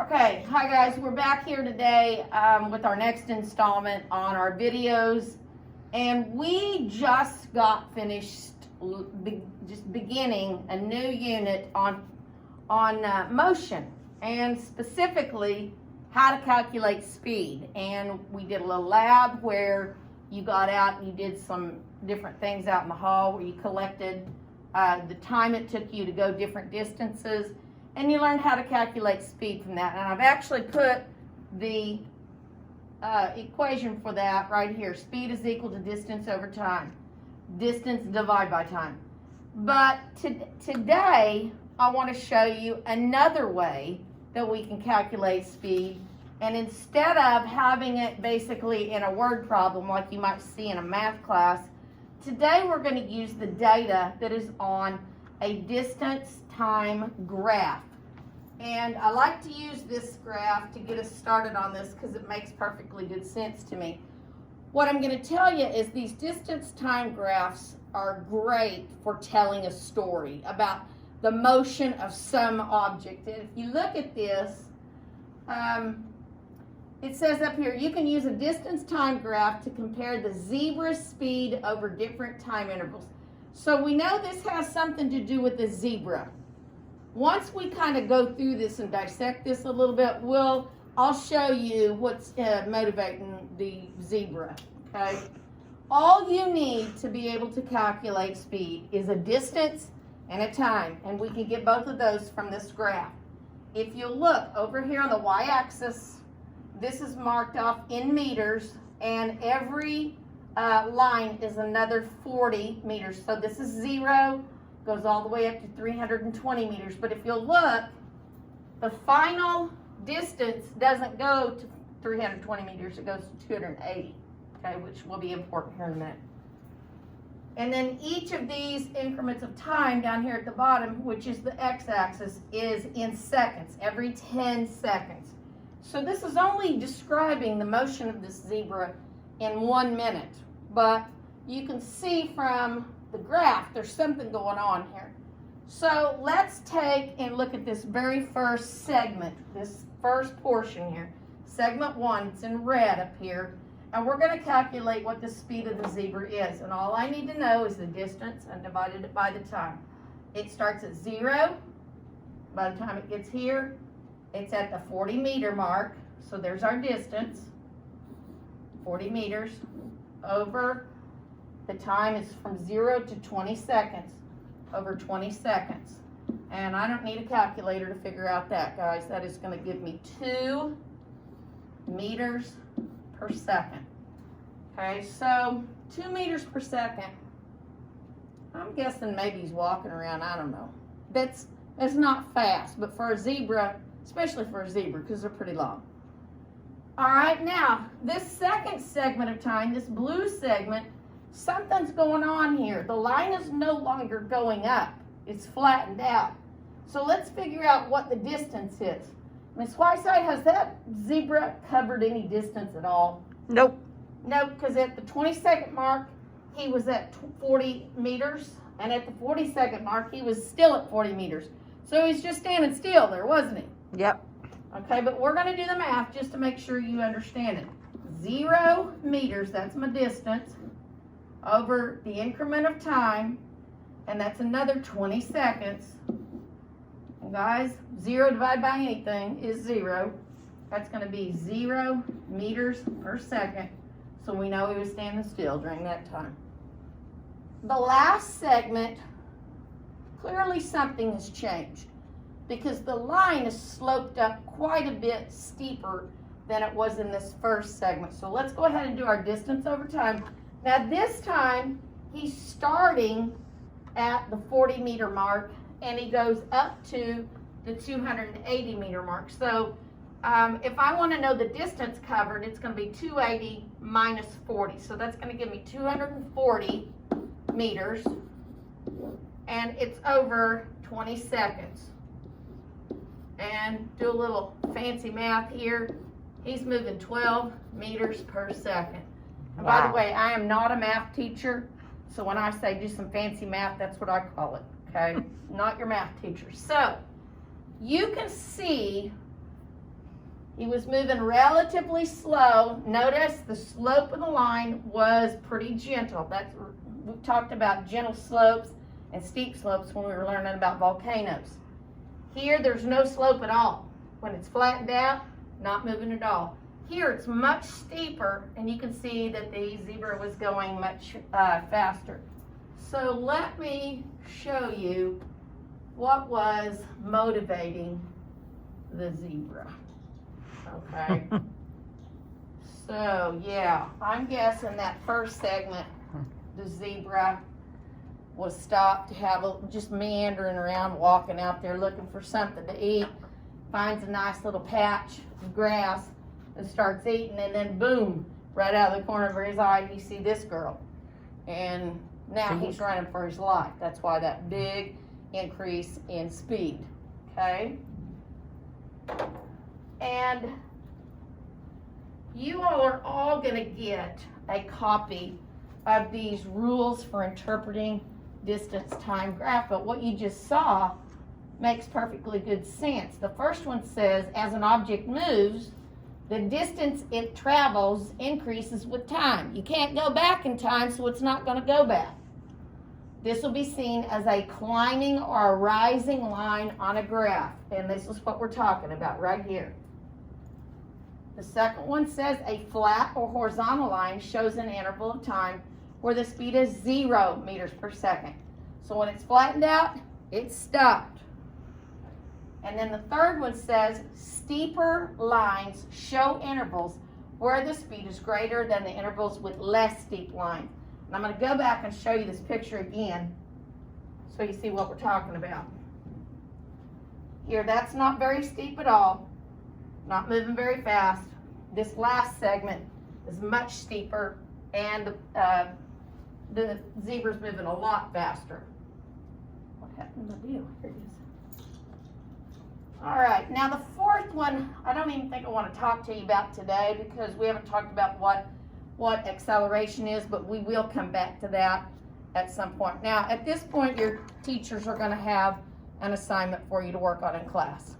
Okay, hi guys, we're back here today with our next installment on our videos, and we just got finished beginning a new unit on motion, and specifically how to calculate speed. And we did a little lab where you got out and you did some different things out in the hall where you collected the time it took you to go different distances, and you learned how to calculate speed from that. And I've actually put the equation for that right here. Speed is equal to distance over time. Distance divided by time. But today, I want to show you another way that we can calculate speed. And instead of having it basically in a word problem like you might see in a math class, today we're going to use the data that is on a distance time graph. And I like to use this graph to get us started on this because it makes perfectly good sense to me. What I'm going to tell you is these distance time graphs are great for telling a story about the motion of some object. And if you look at this, it says up here, you can use a distance time graph to compare the zebra's speed over different time intervals. So we know this has something to do with the zebra. Once we kind of go through this and dissect this a little bit, I'll show you what's motivating the zebra, okay? All you need to be able to calculate speed is a distance and a time, and we can get both of those from this graph. If you look over here on the y-axis, this is marked off in meters, and every line is another 40 meters. So this is 0, goes all the way up to 320 meters. But if you'll look, the final distance doesn't go to 320 meters, it goes to 280, okay, which will be important here in a minute. And then each of these increments of time down here at the bottom, which is the x-axis, is in seconds, every 10 seconds. So this is only describing the motion of this zebra in 1 minute. But you can see from the graph, there's something going on here. So let's take and look at this very first segment, this first portion here. Segment 1, it's in red up here. And we're going to calculate what the speed of the zebra is. And all I need to know is the distance and divided it by the time. It starts at 0. By the time it gets here, it's at the 40 meter mark. So there's our distance, 40 meters over. The time is from 0 to 20 seconds, over 20 seconds. And I don't need a calculator to figure out that, guys. That is going to give me 2 meters per second. Okay, so 2 meters per second. I'm guessing maybe he's walking around, I don't know. That's not fast, but for a zebra, especially for a zebra, because they're pretty long. All right, now, this second segment of time, this blue segment, something's going on here. The line is no longer going up. It's flattened out. So let's figure out what the distance is. Miss Whiteside, has that zebra covered any distance at all? Nope. No, because at the 20-second mark, he was at 40 meters. And at the 40-second mark, he was still at 40 meters. So he's just standing still there, wasn't he? Yep. Okay, but we're going to do the math just to make sure you understand it. 0 meters, that's my distance, over the increment of time, and that's another 20 seconds. And guys, 0 divided by anything is 0. That's going to be 0 meters per second. So we know he was standing still during that time. The last segment, clearly something has changed because the line is sloped up quite a bit steeper than it was in this first segment. So let's go ahead and do our distance over time. Now this time, he's starting at the 40 meter mark and he goes up to the 280 meter mark. So if I want to know the distance covered, it's going to be 280 minus 40. So that's going to give me 240 meters, and it's over 20 seconds. And do a little fancy math here. He's moving 12 meters per second. And by the way, I am not a math teacher, so when I say do some fancy math, that's what I call it, okay? Not your math teacher. So you can see He was moving relatively slow. Notice the slope of the line was pretty gentle. We talked about gentle slopes and steep slopes when we were learning about volcanoes. Here, there's no slope at all. When it's flattened out, not moving at all. Here, it's much steeper, and you can see that the zebra was going much faster. So let me show you what was motivating the zebra. Okay. So, yeah, I'm guessing that first segment, the zebra was stopped to have just meandering around, walking out there looking for something to eat, finds a nice little patch of grass and starts eating, and then boom, right out of the corner of his eye, you see this girl. And now he's running for his life. That's why that big increase in speed, okay? And you all are all gonna get a copy of these rules for interpreting distance time graph, but what you just saw makes perfectly good sense. The first one says, as an object moves, the distance it travels increases with time. You can't go back in time, so it's not going to go back. This will be seen as a climbing or a rising line on a graph, and this is what we're talking about right here. The second one says a flat or horizontal line shows an interval of time where the speed is 0 meters per second. So when it's flattened out, it's stopped. And then the third one says steeper lines show intervals where the speed is greater than the intervals with less steep lines. And I'm going to go back and show you this picture again so you see what we're talking about. Here, that's not very steep at all, not moving very fast. This last segment is much steeper, and the zebra's moving a lot faster. What happened to the deal? Here it is. All right, now the fourth one, I don't even think I want to talk to you about today because we haven't talked about what acceleration is, but we will come back to that at some point. Now, at this point, your teachers are going to have an assignment for you to work on in class.